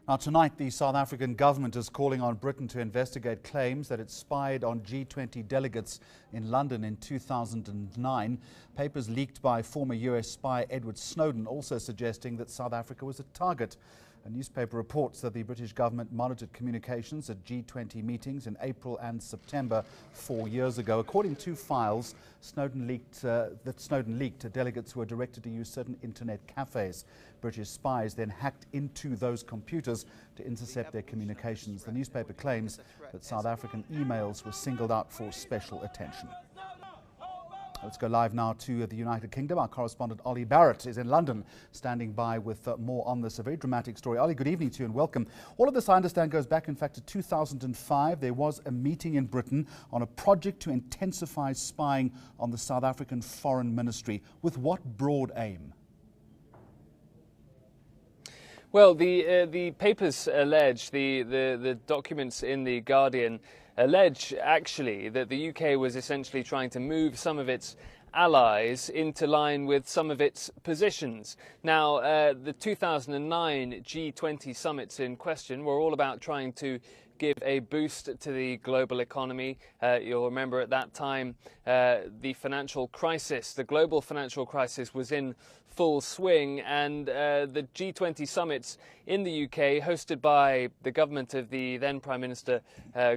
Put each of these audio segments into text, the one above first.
Now, tonight, the South African government is calling on Britain to investigate claims that it spied on G-20 delegates in London in 2009. Papers leaked by former US spy Edward Snowden also suggesting that South Africa was a target. A newspaper reports that the British government monitored communications at G20 meetings in April and September 4 years ago. According to files, Snowden leaked delegates were directed to use certain internet cafes. British spies then hacked into those computers to intercept their communications. The newspaper claims that South African emails were singled out for special attention. Let's go live now to the United Kingdom. Our correspondent Olly Barratt is in London, standing by with more on this. A very dramatic story. Olly, good evening to you and welcome. All of this, I understand, goes back, in fact, to 2005. There was a meeting in Britain on a project to intensify spying on the South African Foreign Ministry. With what broad aim? Well, the papers allege, the documents in The Guardian allege actually that the UK was essentially trying to move some of its allies into line with some of its positions. Now, the 2009 G20 summits in question were all about trying to give a boost to the global economy. You'll remember at that time the financial crisis, the global financial crisis was in full swing, and the G20 summits in the UK, hosted by the government of the then Prime Minister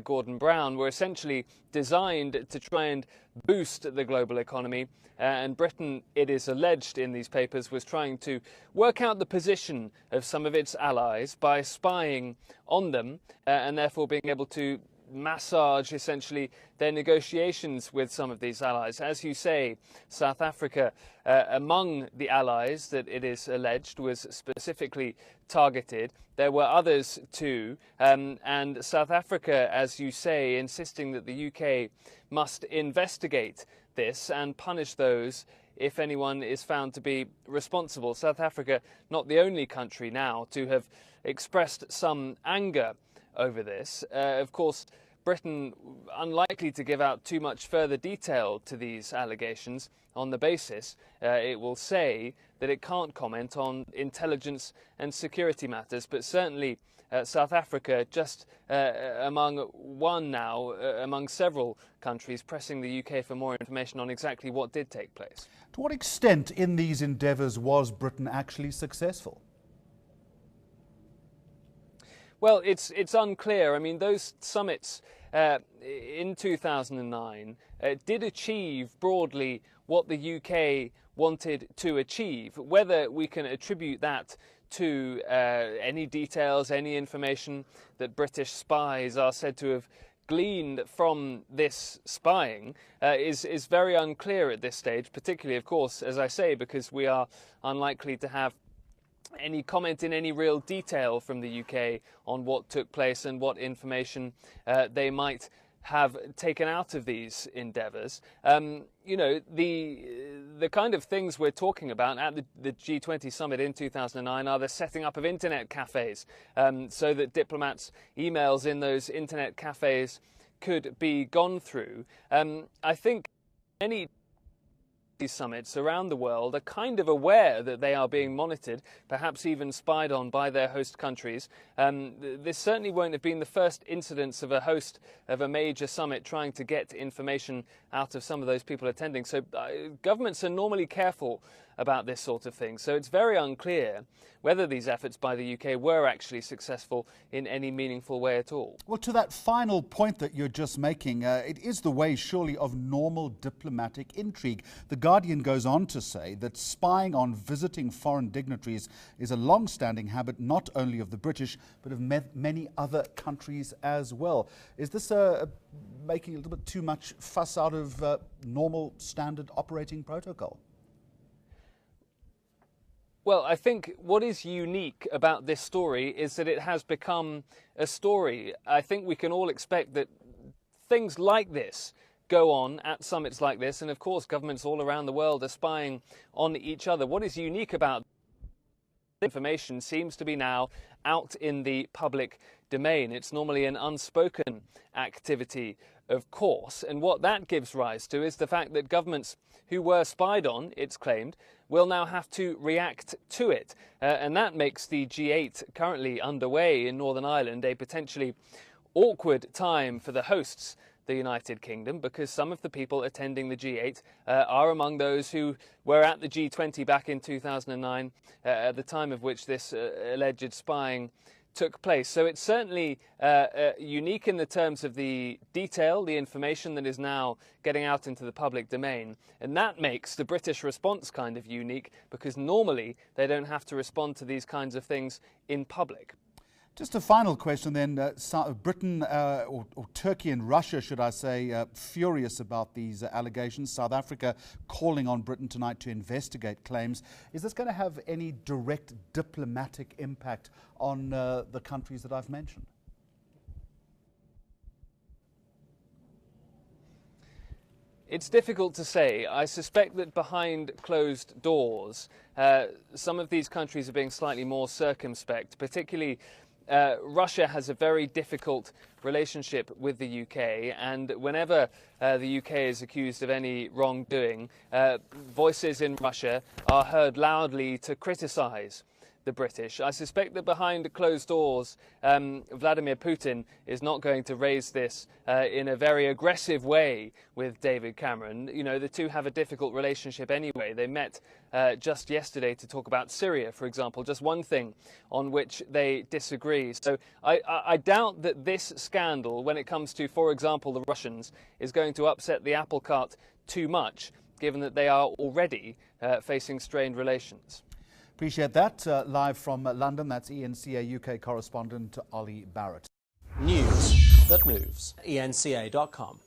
Gordon Brown, were essentially designed to try and boost the global economy. And Britain, it is alleged in these papers, was trying to work out the position of some of its allies by spying on them and therefore being able to massage essentially their negotiations with some of these allies. As you say, South Africa, among the allies that it is alleged was specifically targeted. There were others too, and South Africa, as you say, insisting that the UK must investigate this and punish those if anyone is found to be responsible. South Africa, not the only country now to have expressed some anger over this. Of course, Britain unlikely to give out too much further detail to these allegations on the basis it will say that it can't comment on intelligence and security matters, but certainly South Africa just among several countries pressing the UK for more information on exactly what did take place. To what extent in these endeavours was Britain actually successful? Well, it's unclear. I mean, those summits in 2009 did achieve broadly what the UK wanted to achieve. Whether we can attribute that to any details, any information that British spies are said to have gleaned from this spying is very unclear at this stage, particularly, of course, as I say, because we are unlikely to have any comment in any real detail from the UK on what took place and what information they might have taken out of these endeavours. You know, the kind of things we're talking about at the G20 summit in 2009 are the setting up of internet cafes so that diplomats' emails in those internet cafes could be gone through. I think any these summits around the world are kind of aware that they are being monitored, perhaps even spied on by their host countries. This certainly won't have been the first incidence of a host of a major summit trying to get information out of some of those people attending. So governments are normally careful about this sort of thing. So it's very unclear whether these efforts by the UK were actually successful in any meaningful way at all. Well, to that final point that you're just making, it is the way, surely, of normal diplomatic intrigue. The Guardian goes on to say that spying on visiting foreign dignitaries is a long-standing habit not only of the British, but of many other countries as well. Is this making a little bit too much fuss out of normal standard operating protocol? Well, I think what is unique about this story is that it has become a story. I think we can all expect that things like this go on at summits like this, and of course governments all around the world are spying on each other. What is unique about information seems to be now out in the public domain. It's normally an unspoken activity, of course, and what that gives rise to is the fact that governments who were spied on, it's claimed, will now have to react to it. And that makes the G8 currently underway in Northern Ireland a potentially awkward time for the hosts, the United Kingdom, because some of the people attending the G8 are among those who were at the G20 back in 2009, at the time of which this alleged spying took place. So it's certainly unique in the terms of the detail, the information that is now getting out into the public domain. And that makes the British response kind of unique, because normally they don't have to respond to these kinds of things in public. Just a final question then. Britain, or Turkey and Russia, should I say, furious about these allegations. South Africa calling on Britain tonight to investigate claims. Is this going to have any direct diplomatic impact on the countries that I've mentioned? It's difficult to say. I suspect that behind closed doors, some of these countries are being slightly more circumspect, particularly Russia has a very difficult relationship with the UK, and whenever the UK is accused of any wrongdoing, voices in Russia are heard loudly to criticise the British. I suspect that behind closed doors, Vladimir Putin is not going to raise this in a very aggressive way with David Cameron. You know, the two have a difficult relationship anyway. They met just yesterday to talk about Syria, for example, just one thing on which they disagree. So I doubt that this scandal, when it comes to, for example, the Russians, is going to upset the apple cart too much, given that they are already facing strained relations. Appreciate that. Live from London, that's eNCA UK correspondent Olly Barratt. News that moves. eNCA.com.